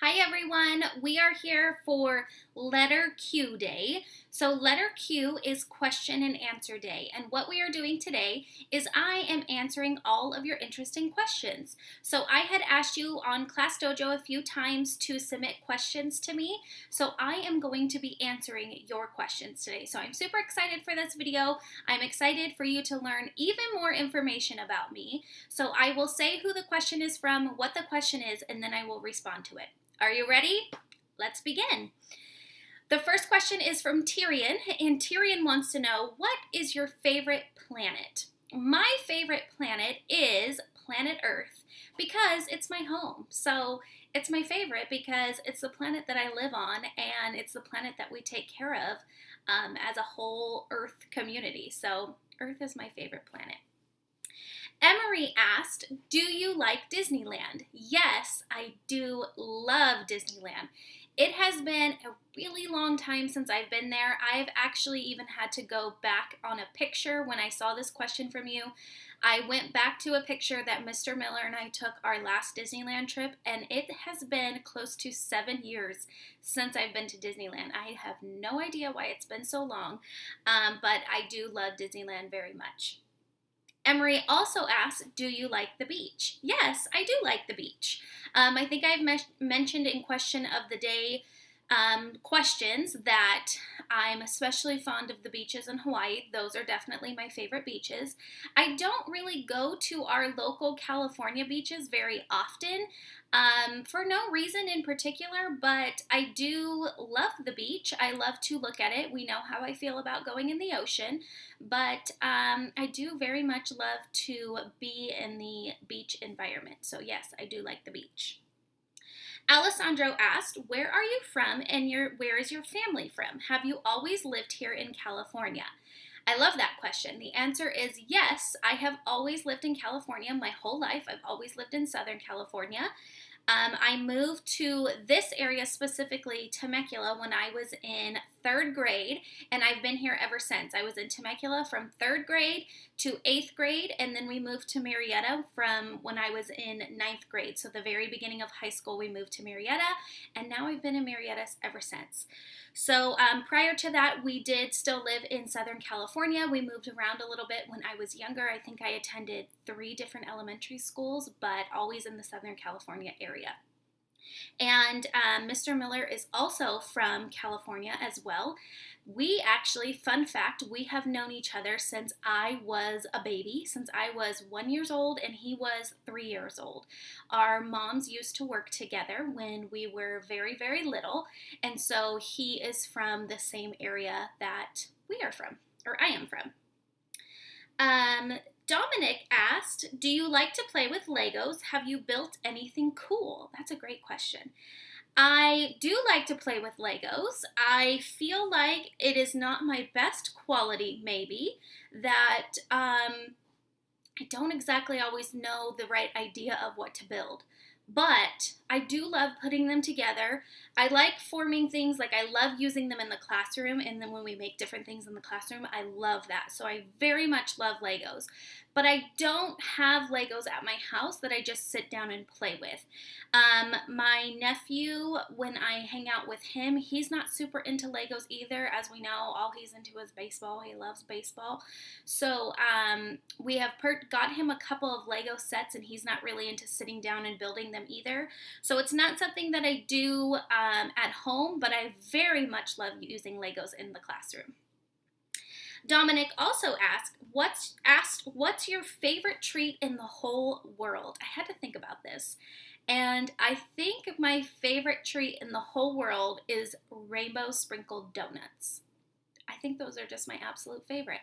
Hi everyone, we are here for letter Q day. So letter Q is question and answer day. And what we are doing today is I am answering all of your interesting questions. So I had asked you on Class Dojo a few times to submit questions to me. So I am going to be answering your questions today. So I'm super excited for this video. I'm excited for you to learn even more information about me. So I will say who the question is from, what the question is, and then I will respond to it. Are you ready? Let's begin. The first question is from Tyrion, and Tyrion wants to know, what is your favorite planet? My favorite planet is planet Earth because it's my home. So it's my favorite because it's the planet that I live on, and it's the planet that we take care of as a whole Earth community. So Earth is my favorite planet. Emery asked, do you like Disneyland? Yes, I do love Disneyland. It has been a really long time since I've been there. I've actually even had to go back on a picture when I saw this question from you. I went back to a picture that Mr. Miller and I took our last Disneyland trip, and it has been close to 7 years since I've been to Disneyland. I have no idea why it's been so long, but I do love Disneyland very much. Emery also asked, do you like the beach? Yes, I do like the beach. I think I've mentioned in question of the day questions that I'm especially fond of the beaches in Hawaii. Those are definitely my favorite beaches. I don't really go to our local California beaches very often for no reason in particular, but I do love the beach. I love to look at it. We know how I feel about going in the ocean, but I do very much love to be in the beach environment. So yes, I do like the beach. Alessandro asked, where are you from and where is your family from? Have you always lived here in California? I love that question. The answer is yes, I have always lived in California my whole life. I've always lived in Southern California. I moved to this area, specifically Temecula, when I was in 3rd grade, and I've been here ever since. I was in Temecula from 3rd grade to 8th grade, and then we moved to Marietta from when I was in 9th grade. So the very beginning of high school, we moved to Marietta, and now I've been in Marietta ever since. So prior to that, we did still live in Southern California. We moved around a little bit when I was younger. I think I attended 3 different elementary schools, but always in the Southern California area. And Mr. Miller is also from California as well. We actually, fun fact, we have known each other since I was a baby, since I was 1 year old and he was 3 years old. Our moms used to work together when we were very, very little, and so he is from the same area that we are from, or I am from. Dominic asked, do you like to play with Legos? Have you built anything cool? That's a great question. I do like to play with Legos. I feel like it is not my best quality, maybe, that I don't exactly always know the right idea of what to build. But I do love putting them together. I like forming things, like I love using them in the classroom, and then when we make different things in the classroom, I love that. So I very much love Legos. But I don't have Legos at my house that I just sit down and play with. My nephew, when I hang out with him, he's not super into Legos either. As we know, all he's into is baseball. He loves baseball. So we have got him a couple of Lego sets, and he's not really into sitting down and building them either. So it's not something that I do at home, but I very much love using Legos in the classroom. Dominic also asked, what's your favorite treat in the whole world? I had to think about this. And I think my favorite treat in the whole world is rainbow sprinkled donuts. I think those are just my absolute favorite.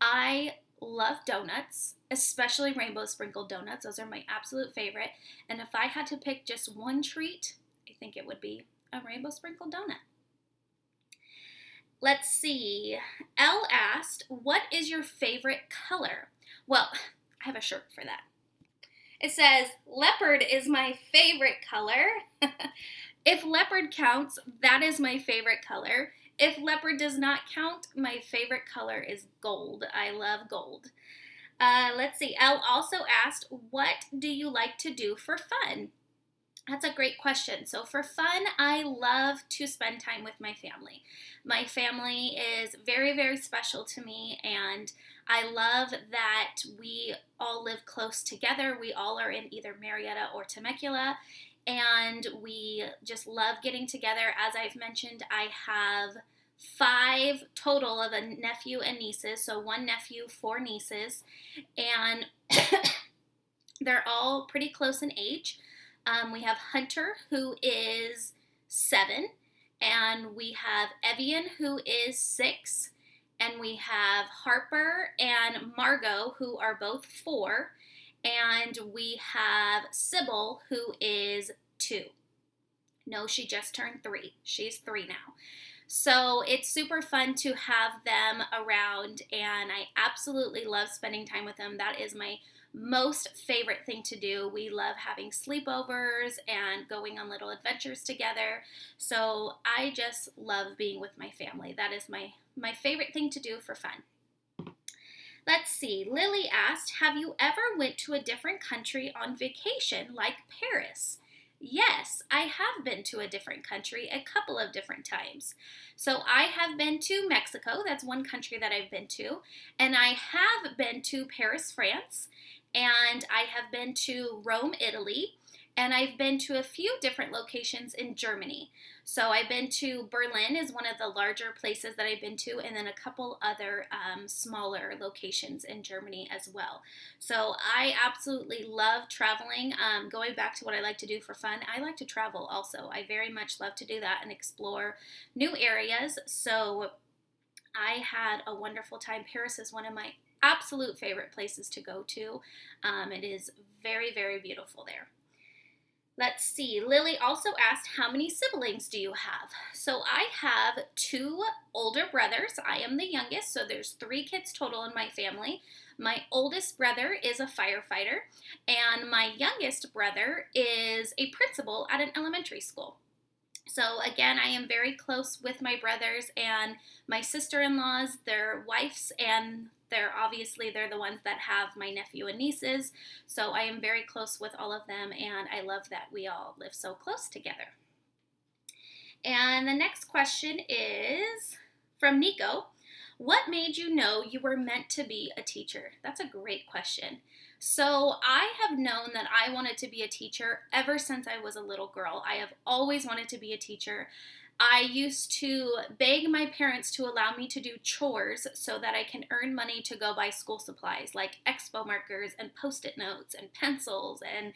I love donuts, especially rainbow sprinkled donuts. Those are my absolute favorite. And if I had to pick just one treat, I think it would be a rainbow sprinkled donut. Let's see. Elle asked, what is your favorite color? Well, I have a shirt for that. It says, leopard is my favorite color. If leopard counts, that is my favorite color. If leopard does not count, my favorite color is gold. I love gold. Let's see. Elle also asked, what do you like to do for fun? That's a great question. So, for fun, I love to spend time with my family. My family is very, very special to me, and I love that we all live close together. We all are in either Marietta or Temecula, and we just love getting together. As I've mentioned, I have five total of a nephew and nieces, so one nephew, four nieces, and they're all pretty close in age. We have Hunter, who is 7, and we have Evian, who is 6, and we have Harper and Margot, who are both 4, and we have Sybil, who is 2. No, she just turned 3. She's 3 now. So it's super fun to have them around, and I absolutely love spending time with them. That is my most favorite thing to do. We love having sleepovers and going on little adventures together. So I just love being with my family. That is my favorite thing to do for fun. Let's see. Lily asked, have you ever went to a different country on vacation like Paris? Yes, I have been to a different country a couple of different times. So I have been to Mexico. That's one country that I've been to. And I have been to Paris, France. And I have been to Rome, Italy. And I've been to a few different locations in Germany. So I've been to Berlin is one of the larger places that I've been to, and then a couple other smaller locations in Germany as well. So I absolutely love traveling. Going back to what I like to do for fun, I like to travel also. I very much love to do that and explore new areas. So I had a wonderful time. Paris is one of my absolute favorite places to go to. It is very, very beautiful there. Let's see. Lily also asked, how many siblings do you have? So I have 2 older brothers. I am the youngest, so there's 3 kids total in my family. My oldest brother is a firefighter, and my youngest brother is a principal at an elementary school. So again, I am very close with my brothers and my sister-in-laws, their wives, and they're the ones that have my nephew and nieces. So I am very close with all of them, and I love that we all live so close together. And the next question is from Nico. What made you know you were meant to be a teacher? That's a great question. So I have known that I wanted to be a teacher ever since I was a little girl. I have always wanted to be a teacher. I used to beg my parents to allow me to do chores so that I can earn money to go buy school supplies like expo markers and post-it notes and pencils and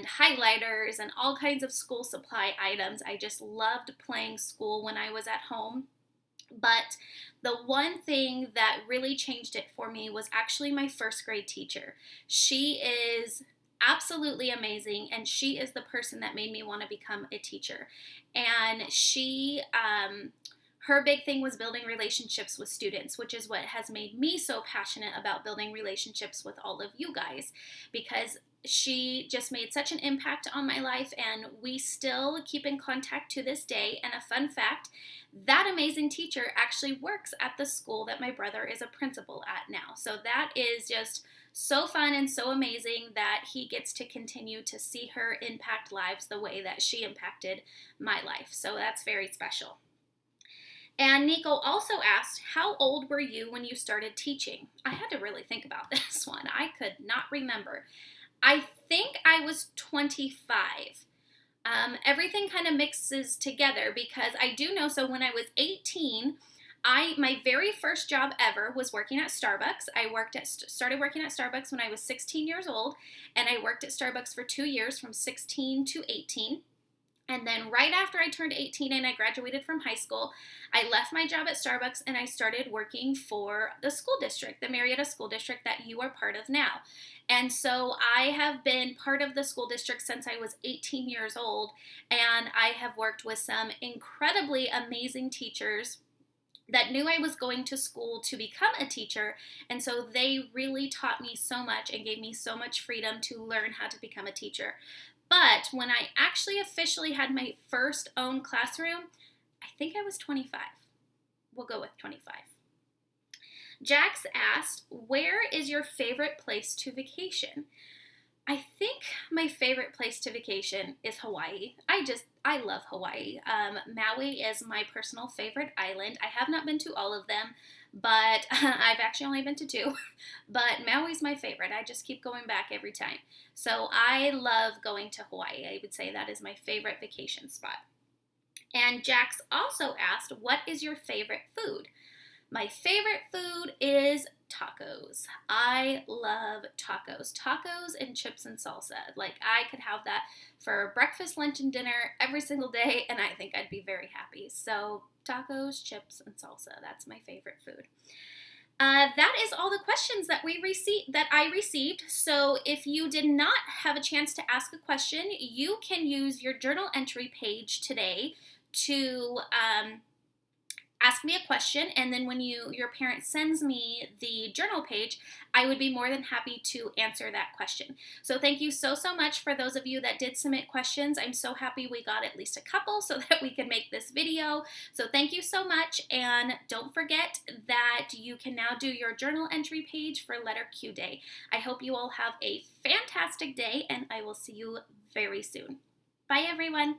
highlighters and all kinds of school supply items. I just loved playing school when I was at home. But the one thing that really changed it for me was actually my first grade teacher. She is absolutely amazing, and she is the person that made me want to become a teacher. And her big thing was building relationships with students, which is what has made me so passionate about building relationships with all of you guys, because she just made such an impact on my life, and we still keep in contact to this day. And a fun fact, that amazing teacher actually works at the school that my brother is a principal at now. So that is just so fun and so amazing that he gets to continue to see her impact lives the way that she impacted my life. So that's very special. And Nico also asked, how old were you when you started teaching? I had to really think about this one. I could not remember. I think I was 25. Everything kind of mixes together because I do know, so when I was 18, my very first job ever was working at Starbucks. I started working at Starbucks when I was 16 years old, and I worked at Starbucks for 2 years from 16 to 18. And then right after I turned 18 and I graduated from high school, I left my job at Starbucks and I started working for the school district, the Marietta School District that you are part of now. And so I have been part of the school district since I was 18 years old, and I have worked with some incredibly amazing teachers that knew I was going to school to become a teacher, and so they really taught me so much and gave me so much freedom to learn how to become a teacher. But when I actually officially had my first own classroom, I think I was 25. We'll go with 25. Jax asked, where is your favorite place to vacation? I think my favorite place to vacation is Hawaii. I love Hawaii. Maui is my personal favorite island. I have not been to all of them, but I've actually only been to two. But Maui's my favorite. I just keep going back every time. So I love going to Hawaii. I would say that is my favorite vacation spot. And Jax also asked, what is your favorite food? My favorite food is tacos. I love tacos. Tacos and chips and salsa. Like, I could have that for breakfast, lunch, and dinner every single day, and I think I'd be very happy. So, tacos, chips, and salsa. That's my favorite food. That is all the questions that I received. So if you did not have a chance to ask a question, you can use your journal entry page today to ask me a question, and then when your parent sends me the journal page, I would be more than happy to answer that question. So thank you so much for those of you that did submit questions. I'm so happy we got at least a couple so that we can make this video. So thank you so much, and don't forget that you can now do your journal entry page for Letter Q Day. I hope you all have a fantastic day, and I will see you very soon. Bye everyone.